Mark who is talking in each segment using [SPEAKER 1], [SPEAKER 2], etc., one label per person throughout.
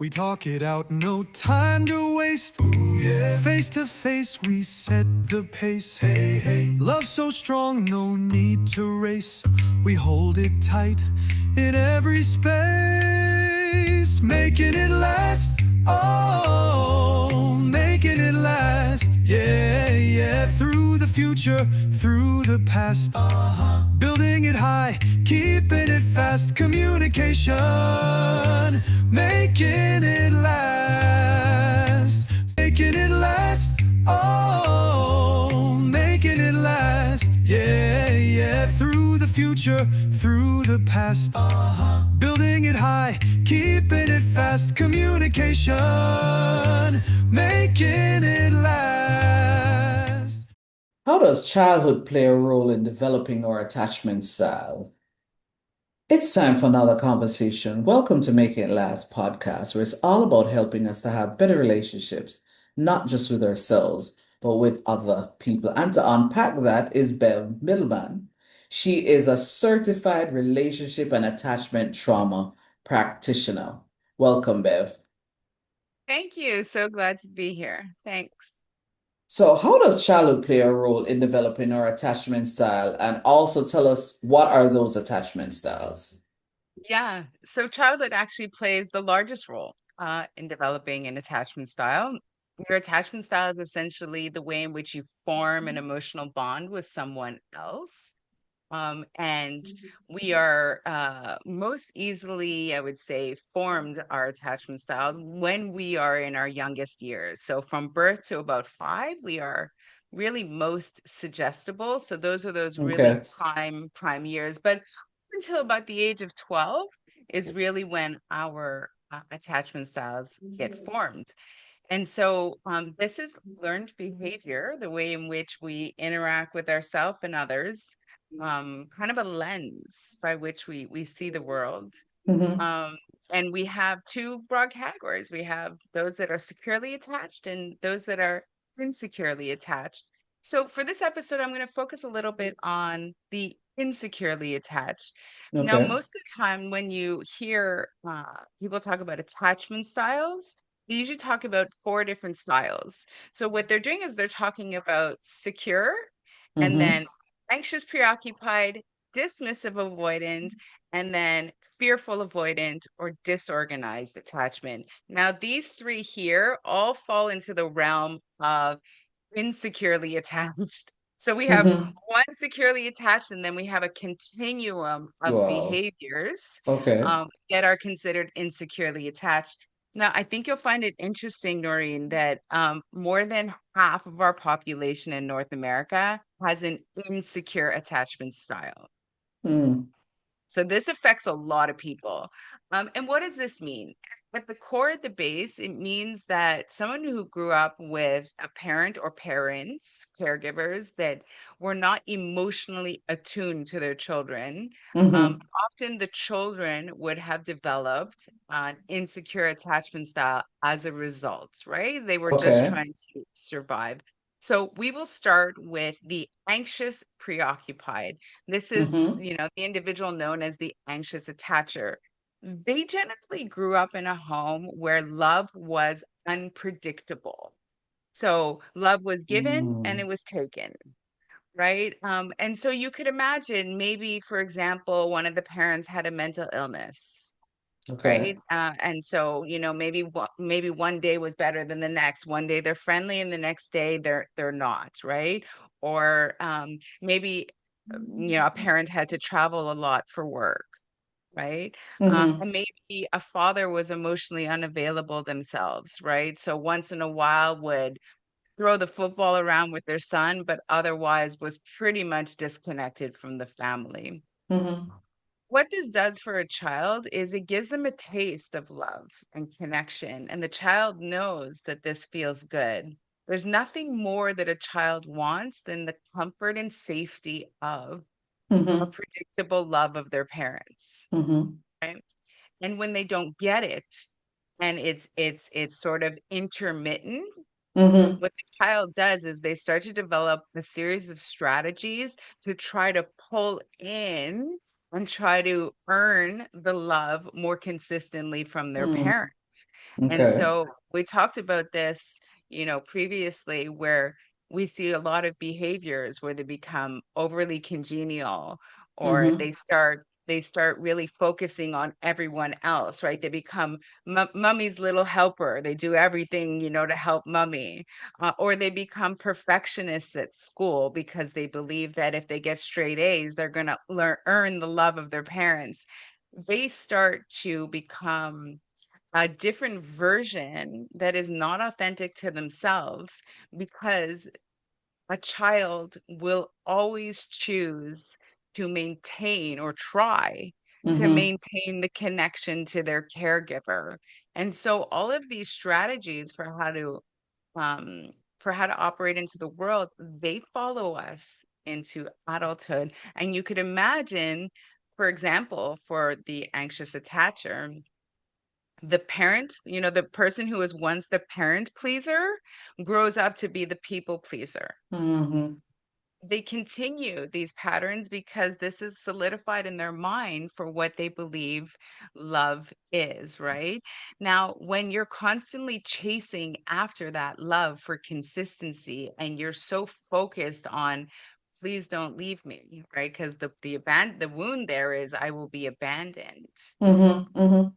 [SPEAKER 1] We talk it out, no time to waste. Ooh, yeah. Face to face, we set the pace. Hey, hey. Love so strong, no need to race. We hold it tight in every space, making it last. Oh, making it last. Yeah, yeah. Through the future, through the past. Building it high, keeping it fast. Communication, making it last. Making it last. Oh, making it last. Yeah, yeah. Through the future, through the past. Building it high, keeping it fast. Communication, making it last.
[SPEAKER 2] How does childhood play a role in developing our attachment style? It's time for another conversation. Welcome to Making It Last podcast, where it's all about helping us to have better relationships, not just with ourselves, but with other people. And to unpack that is Bev Middleman. She is a certified relationship and attachment trauma practitioner. Welcome, Bev.
[SPEAKER 3] Thank you. So glad to be here. Thanks.
[SPEAKER 2] So, how does childhood play a role in developing our attachment style? And also tell us what are those attachment styles?
[SPEAKER 3] Yeah. So childhood actually plays the largest role in developing an attachment style. Your attachment style is essentially the way in which you form an emotional bond with someone else. And we are most easily, I would say, formed our attachment style when we are in our youngest years. So from birth to about 5, we are really most suggestible. So those really
[SPEAKER 2] Okay.
[SPEAKER 3] prime years. But until about the age of 12 is really when our attachment styles get formed. And so this is learned behavior, the way in which we interact with ourselves and others, kind of a lens by which we see the world.
[SPEAKER 2] Hmm.
[SPEAKER 3] Um, and we have two broad categories. We have those that are securely attached and those that are insecurely attached. So for this episode, I'm going to focus a little bit on the insecurely attached. Now,
[SPEAKER 2] Okay.
[SPEAKER 3] most of the time when you hear people talk about attachment styles, they usually talk about 4 different styles. So what they're doing is they're talking about secure and
[SPEAKER 2] Hmm.
[SPEAKER 3] then anxious, preoccupied, dismissive, avoidant, and then fearful avoidant or disorganized attachment. Now, these three here all fall into the realm of insecurely attached. So we have
[SPEAKER 2] Hmm.
[SPEAKER 3] one securely attached, and then we have a continuum of
[SPEAKER 2] Wow.
[SPEAKER 3] behaviors
[SPEAKER 2] Okay.
[SPEAKER 3] that are considered insecurely attached. Now, I think you'll find it interesting, Noreen, that more than half of our population in North America has an insecure attachment style.
[SPEAKER 2] Mm.
[SPEAKER 3] So this affects a lot of people. And what does this mean? At the core of the base, it means that someone who grew up with a parent or parents, caregivers that were not emotionally attuned to their children,
[SPEAKER 2] Hmm.
[SPEAKER 3] often the children would have developed an insecure attachment style as a result, right? They were just
[SPEAKER 2] Okay.
[SPEAKER 3] trying to survive. So we will start with the anxious preoccupied. This is,
[SPEAKER 2] Hmm.
[SPEAKER 3] the individual known as the anxious attacher. They generally grew up in a home where love was unpredictable. So love was given and
[SPEAKER 2] Mm.
[SPEAKER 3] it was taken, right? And so you could imagine maybe, for example, one of the parents had a mental illness,
[SPEAKER 2] Okay.
[SPEAKER 3] right? And so, maybe one day was better than the next. One day they're friendly, and the next day they're not, right? Or maybe a parent had to travel a lot for work, right?
[SPEAKER 2] Hmm.
[SPEAKER 3] And maybe a father was emotionally unavailable themselves, right? So once in a while would throw the football around with their son, but otherwise was pretty much disconnected from the family.
[SPEAKER 2] Hmm.
[SPEAKER 3] What this does for a child is it gives them a taste of love and connection, and the child knows that this feels good. There's nothing more that a child wants than the comfort and safety of a
[SPEAKER 2] Hmm.
[SPEAKER 3] predictable love of their parents,
[SPEAKER 2] Hmm.
[SPEAKER 3] right? And when they don't get it, and it's sort of intermittent,
[SPEAKER 2] Hmm.
[SPEAKER 3] what the child does is they start to develop a series of strategies to try to pull in and try to earn the love more consistently from their
[SPEAKER 2] Mm.
[SPEAKER 3] parent. And
[SPEAKER 2] Okay.
[SPEAKER 3] so we talked about this, previously, where we see a lot of behaviors where they become overly congenial, or
[SPEAKER 2] Mm-hmm.
[SPEAKER 3] they start really focusing on everyone else, right? They become mummy's little helper. They do everything, to help mummy. Or they become perfectionists at school because they believe that if they get straight A's, they're going to earn the love of their parents. They start to become a different version that is not authentic to themselves, because a child will always choose to maintain, or try to
[SPEAKER 2] Mm-hmm.
[SPEAKER 3] maintain, the connection to their caregiver. And so all of these strategies um for how to operate into the world, they follow us into adulthood. And you could imagine, for example, for the anxious attacher, the parent, the person who was once the parent pleaser grows up to be the people pleaser.
[SPEAKER 2] Mm-hmm.
[SPEAKER 3] They continue these patterns because this is solidified in their mind for what they believe love is, right? Now, when you're constantly chasing after that love for consistency, and you're so focused on, please don't leave me, right? Because the wound there is, I will be abandoned.
[SPEAKER 2] Mm-hmm. Mm-hmm.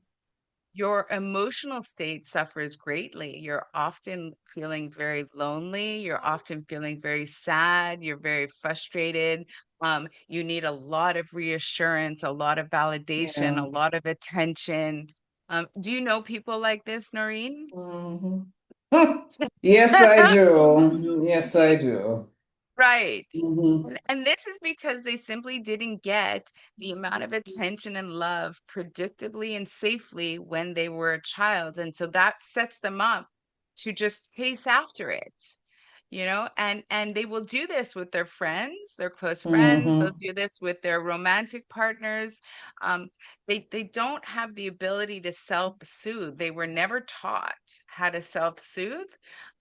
[SPEAKER 3] Your emotional state suffers greatly. You're often feeling very lonely. You're often feeling very sad. You're very frustrated. You need a lot of reassurance, a lot of validation,
[SPEAKER 2] Yeah.
[SPEAKER 3] a lot of attention. Do you know people like this, Noreen?
[SPEAKER 2] Mm-hmm. Yes, I do. Yes, I do.
[SPEAKER 3] Right.
[SPEAKER 2] Mm-hmm.
[SPEAKER 3] And this is because they simply didn't get the amount of attention and love predictably and safely when they were a child. And so that sets them up to just chase after it, and they will do this with their friends, their close friends. They'll
[SPEAKER 2] Mm-hmm.
[SPEAKER 3] do this with their romantic partners. um, they don't have the ability to self-soothe. They were never taught how to self-soothe,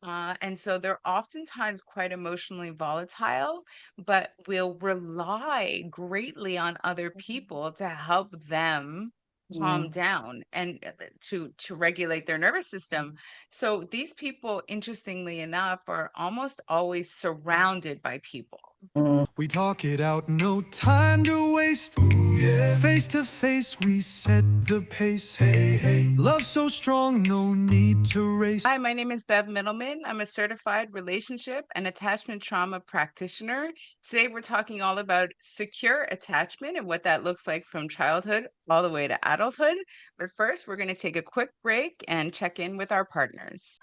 [SPEAKER 3] and so they're oftentimes quite emotionally volatile, but will rely greatly on other people to help them calm
[SPEAKER 2] Mm-hmm.
[SPEAKER 3] down, and to regulate their nervous system. So these people, interestingly enough, are almost always surrounded by people.
[SPEAKER 1] We talk it out, no time to waste. Ooh, yeah. Face to face, we set the pace. Hey, hey. Love so strong, no need to race.
[SPEAKER 3] Hi, my name is Bev Middleman. I'm a certified relationship and attachment trauma practitioner. Today, we're talking all about secure attachment and what that looks like from childhood all the way to adulthood. But first, we're going to take a quick break and check in with our partners.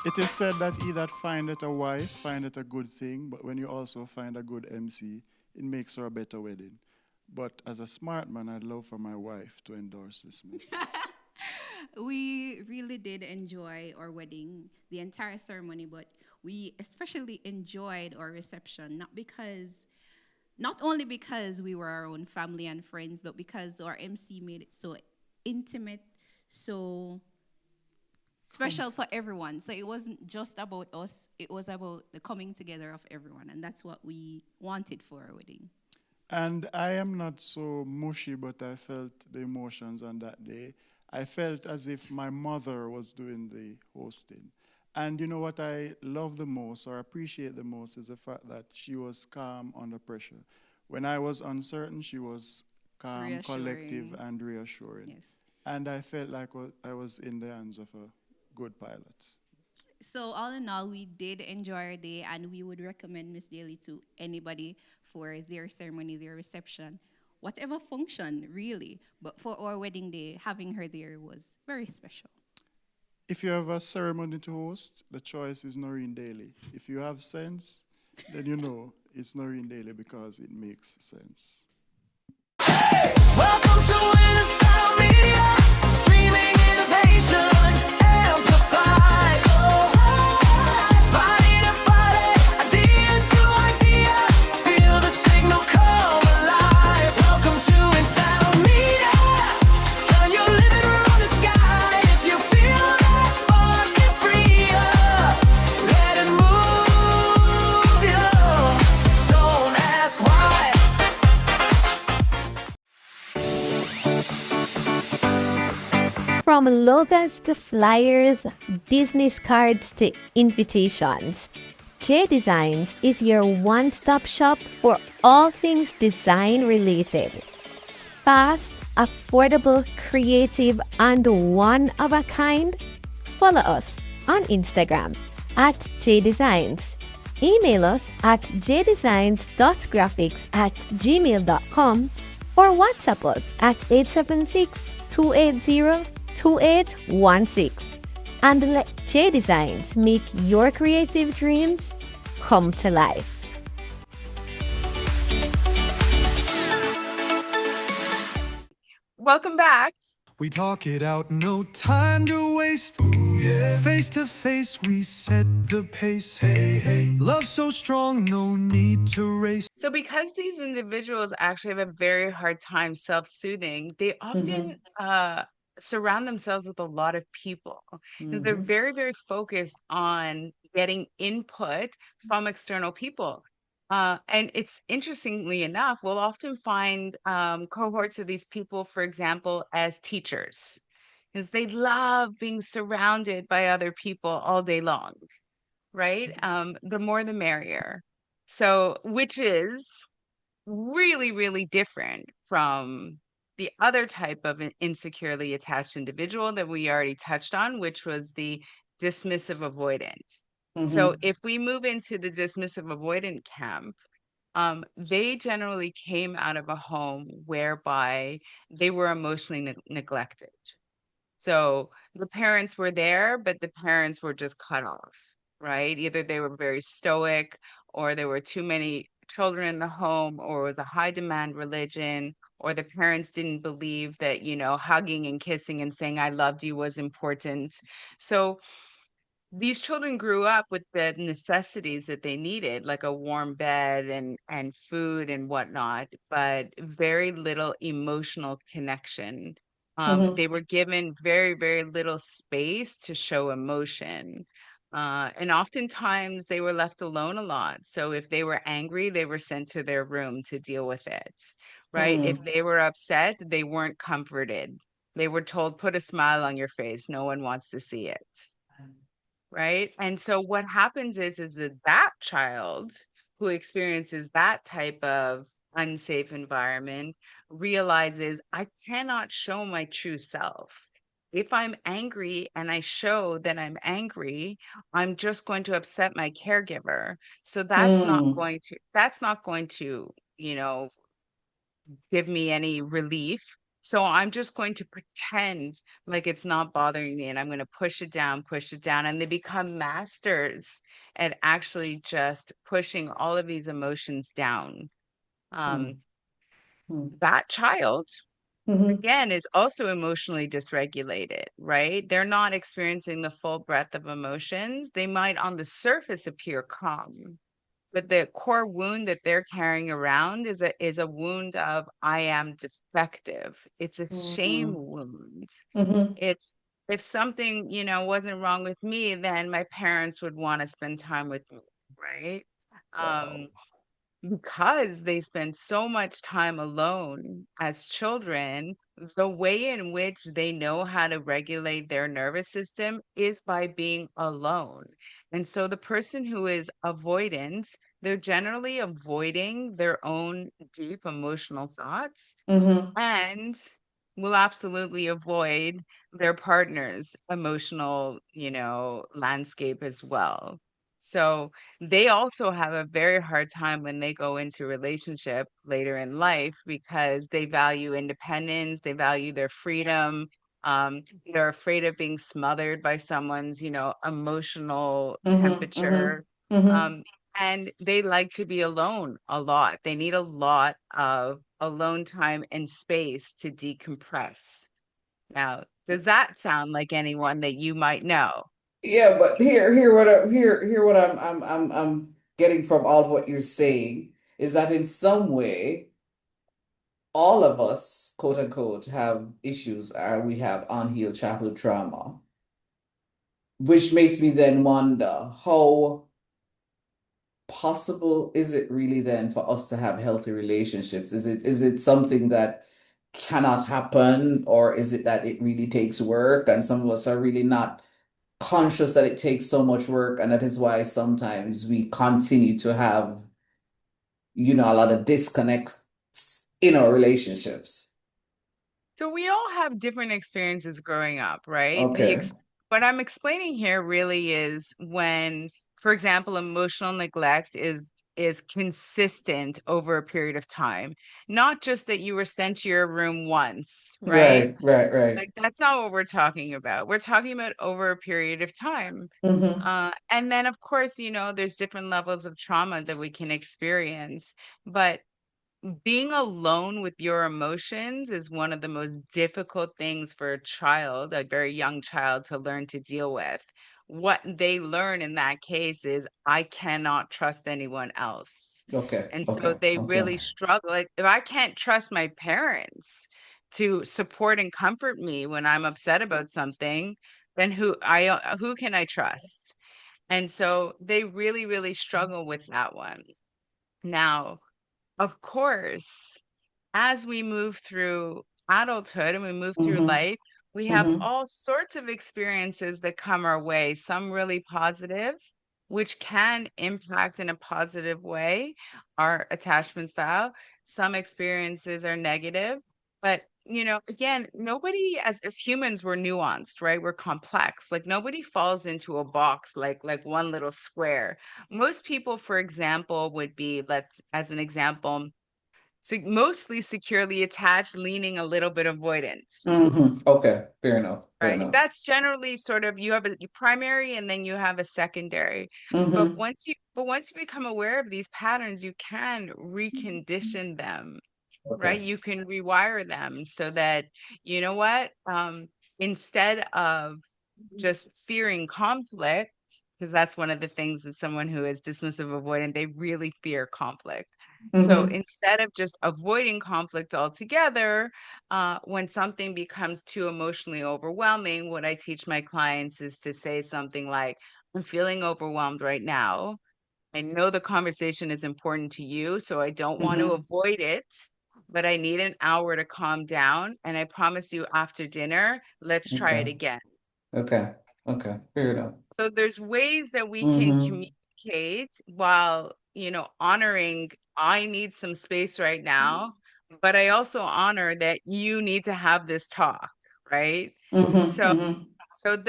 [SPEAKER 4] It is said that he that findeth a wife findeth a good thing, but when you also find a good MC, it makes her a better wedding. But as a smart man, I'd love for my wife to endorse this message.
[SPEAKER 5] We really did enjoy our wedding, the entire ceremony, but we especially enjoyed our reception, not only because we were our own family and friends, but because our MC made it so intimate, so special for everyone. So it wasn't just about us, it was about the coming together of everyone, and that's what we wanted for our wedding.
[SPEAKER 4] And I am not so mushy, but I felt the emotions on that day. I felt as if my mother was doing the hosting. And you know what I love the most or appreciate the most is the fact that she was calm under pressure. When I was uncertain, she was calm, collective, and reassuring.
[SPEAKER 5] Yes.
[SPEAKER 4] And I felt like I was in the hands of a good pilot.
[SPEAKER 5] So all in all, we did enjoy our day, and we would recommend Miss Daly to anybody for their ceremony, their reception, whatever function, really. But for our wedding day, having her there was very special.
[SPEAKER 4] If you have a ceremony to host, the choice is Noreen Daly. If you have sense, then you know it's Noreen Daly because it makes sense.
[SPEAKER 1] Welcome to Inner Media, streaming innovation, amplified. Body to body, idea to idea, feel the signal come alive. Welcome to Inside Media, turn your living room to sky. If you feel that spark and free up, let it move you. Don't ask why.
[SPEAKER 6] From logos to flyers, business cards to invitations, J Designs is your one-stop shop for all things design related. Fast, affordable, creative, and one of a kind? Follow us on Instagram at JDesigns. Email us at jdesigns.graphics@gmail.com or WhatsApp us at 876-280-2816 and let J Designs make your creative dreams come to life.
[SPEAKER 3] Welcome back.
[SPEAKER 1] We talk it out, no time to waste. Face to face, we set the pace. Hey, hey, love so strong, no need to race.
[SPEAKER 3] So, because these individuals actually have a very hard time self-soothing, they often surround themselves with a lot of people because they're very, very focused on getting input from external people. And it's interestingly enough, we'll often find cohorts of these people, for example, as teachers, because they love being surrounded by other people all day long, right? The more the merrier. So, which is really, really different from the other type of an insecurely attached individual that we already touched on, which was the dismissive avoidant. So, if we move into the dismissive avoidant camp, they generally came out of a home whereby they were emotionally neglected. So the parents were there, but the parents were just cut off, right? Either they were very stoic, or there were too many children in the home, or it was a high demand religion, or the parents didn't believe that, hugging and kissing and saying, I loved you was important. So these children grew up with the necessities that they needed, like a warm bed and food and whatnot, but very little emotional connection. They were given very, very little space to show emotion. And oftentimes they were left alone a lot. So if they were angry, they were sent to their room to deal with it, right? If they were upset, they weren't comforted. They were told, put a smile on your face. No one wants to see it, right? And so what happens is that child who experiences that type of unsafe environment realizes I cannot show my true self. If I'm angry and I show that I'm angry, I'm just going to upset my caregiver. So that's not going to, give me any relief. So I'm just going to pretend like it's not bothering me and I'm going to push it down. And they become masters at actually just pushing all of these emotions down. Um, that child, again, is also emotionally dysregulated, right? They're not experiencing the full breadth of emotions. They might on the surface appear calm, but the core wound that they're carrying around is a wound of I am defective. It's a shame wound. It's if something, wasn't wrong with me, then my parents would want to spend time with me, right? Um, because they spend so much time alone as children, the way in which they know how to regulate their nervous system is by being alone. And so the person who is avoidant, they're generally avoiding their own deep emotional thoughts and will absolutely avoid their partner's emotional, landscape as well. So they also have a very hard time when they go into relationship later in life because they value independence, they value their freedom. They're afraid of being smothered by someone's, emotional temperature. Um, and they like to be alone a lot. They need a lot of alone time and space to decompress. Now, does that sound like anyone that you might know?
[SPEAKER 2] Yeah, but here what I'm getting from all of what you're saying is that in some way, all of us, quote unquote, have issues, we have unhealed childhood trauma, which makes me then wonder how possible is it really then for us to have healthy relationships? Is it something that cannot happen, or is it that it really takes work and some of us are really not conscious that it takes so much work, and that is why sometimes we continue to have, a lot of disconnects in our relationships.
[SPEAKER 3] So we all have different experiences growing up, right?
[SPEAKER 2] Okay.
[SPEAKER 3] What I'm explaining here really is when, for example, emotional neglect is consistent over a period of time, not just that you were sent to your room once, right?
[SPEAKER 2] Right, right, right.
[SPEAKER 3] Like that's not what we're talking about. We're talking about over a period of time.
[SPEAKER 2] Mm-hmm.
[SPEAKER 3] And then, of course, there's different levels of trauma that we can experience, but being alone with your emotions is one of the most difficult things for a child, a very young child, to learn to deal with. What they learn in that case is, I cannot trust anyone else.
[SPEAKER 2] Okay,
[SPEAKER 3] And so
[SPEAKER 2] okay,
[SPEAKER 3] they
[SPEAKER 2] okay.
[SPEAKER 3] really struggle. Like, if I can't trust my parents to support and comfort me when I'm upset about something, then who can I trust? And so they really, really struggle with that one. Now, of course, as we move through adulthood and we move through
[SPEAKER 2] Mm-hmm.
[SPEAKER 3] life, we have
[SPEAKER 2] Mm-hmm.
[SPEAKER 3] all sorts of experiences that come our way, some really positive, which can impact in a positive way our attachment style. Some experiences are negative, but again, nobody as humans, we're nuanced, right? We're complex. Like nobody falls into a box like one little square. Most people, for example, would be, let's as an example, mostly securely attached, leaning a little bit avoidant,
[SPEAKER 2] Mm-hmm. Okay, fair enough, fair
[SPEAKER 3] right?
[SPEAKER 2] enough.
[SPEAKER 3] That's generally sort of, you have a primary and then you have a secondary. But
[SPEAKER 2] Mm-hmm.
[SPEAKER 3] once you become aware of these patterns, you can recondition them, right?
[SPEAKER 2] Okay.
[SPEAKER 3] You can rewire them so that, you know what? Instead of just fearing conflict, because that's one of the things that someone who is dismissive avoidant, they really fear conflict. So
[SPEAKER 2] Mm-hmm.
[SPEAKER 3] instead of just avoiding conflict altogether, when something becomes too emotionally overwhelming, what I teach my clients is to say something like, I'm feeling overwhelmed right now. I know the conversation is important to you, so I don't want to
[SPEAKER 2] Mm-hmm.
[SPEAKER 3] avoid it, but I need an hour to calm down. And I promise you, after dinner, let's try
[SPEAKER 2] Okay.
[SPEAKER 3] it again.
[SPEAKER 2] Okay. Okay. Fair enough.
[SPEAKER 3] So there's ways that we can
[SPEAKER 2] Mm-hmm.
[SPEAKER 3] communicate while, honoring, I need some space right now, but I also honor that you need to have this talk, right?
[SPEAKER 2] Mm-hmm.
[SPEAKER 3] So
[SPEAKER 2] Mm-hmm.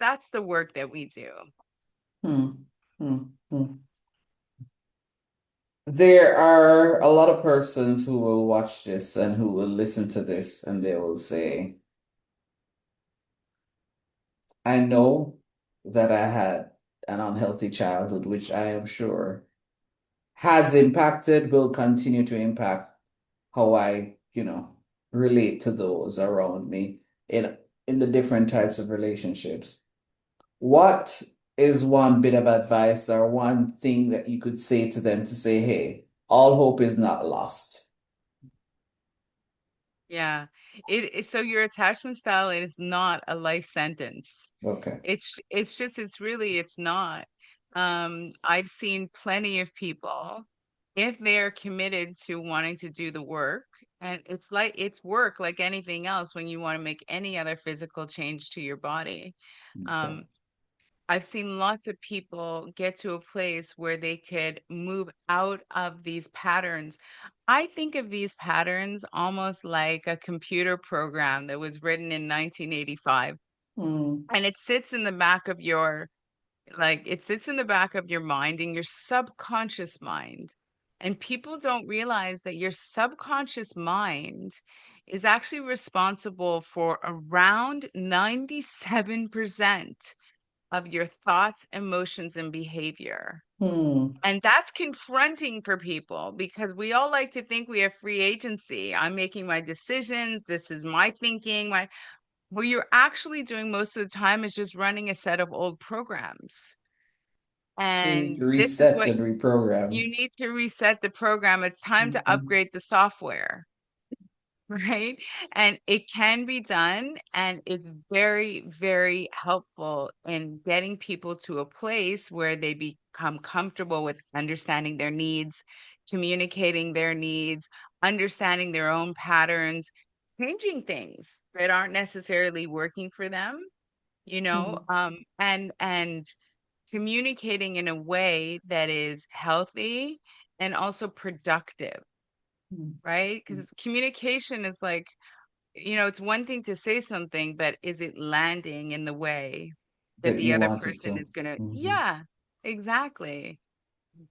[SPEAKER 3] that's the work that we do.
[SPEAKER 2] Mm-hmm. There are a lot of persons who will watch this and who will listen to this and they will say, I know that I had an unhealthy childhood, which I am sure has impacted, will continue to impact how I, relate to those around me in the different types of relationships. What is one bit of advice or one thing that you could say to them to say, hey, all hope is not lost?
[SPEAKER 3] Yeah. So your attachment style is not a life sentence.
[SPEAKER 2] Okay.
[SPEAKER 3] It's not. I've seen plenty of people, if they're committed to wanting to do the work, and it's work like anything else when you want to make any other physical change to your body.
[SPEAKER 2] Okay.
[SPEAKER 3] Um, I've seen lots of people get to a place where they could move out of these patterns. I think of these patterns almost like a computer program that was written in 1985.
[SPEAKER 2] Hmm.
[SPEAKER 3] And it sits in the back of your mind, in your subconscious mind. And people don't realize that your subconscious mind is actually responsible for around 97% of your thoughts, emotions, and behavior.
[SPEAKER 2] Hmm.
[SPEAKER 3] And that's confronting for people because we all like to think we have free agency. I'm making my decisions. This is my thinking. What you're actually doing most of the time is just running a set of old programs.
[SPEAKER 2] So you need
[SPEAKER 3] And
[SPEAKER 2] to
[SPEAKER 3] this is
[SPEAKER 2] reset
[SPEAKER 3] what
[SPEAKER 2] and reprogram.
[SPEAKER 3] you need to reset the program. It's time to
[SPEAKER 2] Mhm.
[SPEAKER 3] upgrade the software. Right? And it can be done, and it's very, very helpful in getting people to a place where they become comfortable with understanding their needs, communicating their needs, understanding their own patterns, changing things that aren't necessarily working for them, and communicating in a way that is healthy and also productive, right? Because communication is like, it's one thing to say something, but is it landing in the way that
[SPEAKER 2] That
[SPEAKER 3] the
[SPEAKER 2] you
[SPEAKER 3] other
[SPEAKER 2] wanted
[SPEAKER 3] person
[SPEAKER 2] to.
[SPEAKER 3] is gonna,
[SPEAKER 2] Mhm.
[SPEAKER 3] yeah, exactly.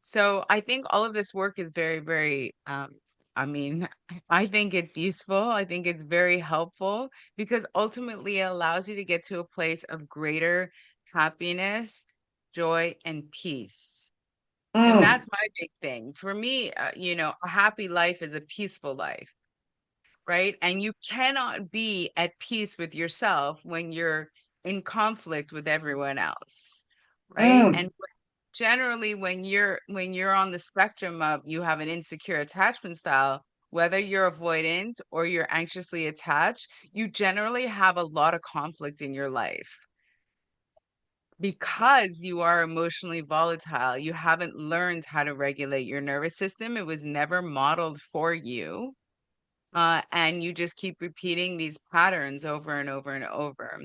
[SPEAKER 3] So I think all of this work is very, very, I mean, I think it's useful. I think it's very helpful because ultimately it allows you to get to a place of greater happiness, joy, and peace. And
[SPEAKER 2] Mm,
[SPEAKER 3] that's my big thing. For me, a happy life is a peaceful life, right? And you cannot be at peace with yourself when you're in conflict with everyone else, right?
[SPEAKER 2] mm.
[SPEAKER 3] And generally when you're on the spectrum of you have an insecure attachment style, whether you're avoidant or you're anxiously attached, you generally have a lot of conflict in your life because you are emotionally volatile. You haven't learned how to regulate your nervous system. It was never modeled for you. And you just keep repeating these patterns over and over and over.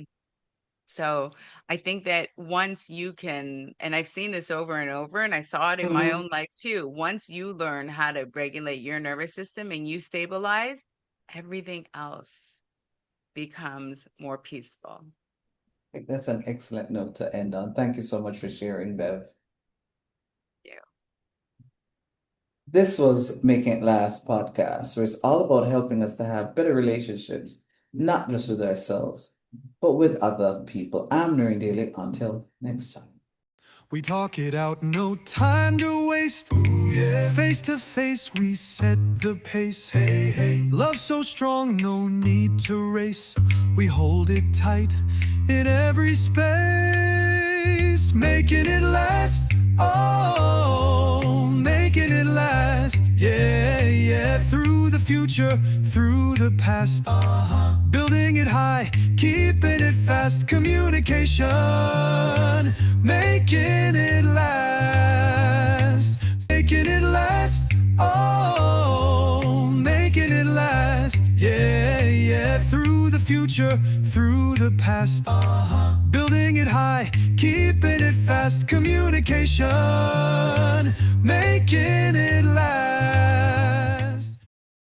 [SPEAKER 3] So I think that once you can, and I've seen this over and over, and I saw it in my
[SPEAKER 2] Mhm.
[SPEAKER 3] own life too. Once you learn how to regulate your nervous system and you stabilize, everything else becomes more peaceful.
[SPEAKER 2] I think that's an excellent note to end on. Thank you so much for sharing, Bev.
[SPEAKER 3] Yeah.
[SPEAKER 2] This was Making It Last podcast, where it's all about helping us to have better relationships, not just with ourselves, but with other people. I'm Noreen Daly. Until next time.
[SPEAKER 1] We talk it out, no time to waste. Ooh, yeah. Face to face, we set the pace. Hey, hey. Love so strong, no need to race. We hold it tight in every space, making it last. Oh, making it last. Yeah, yeah. Through the future, through the past. Building it high, keeping it fast. Communication, making it last. Making it last. Oh, making it last. Yeah, yeah. Through the future, through the past. Building it high, keeping it fast. Communication, making it last.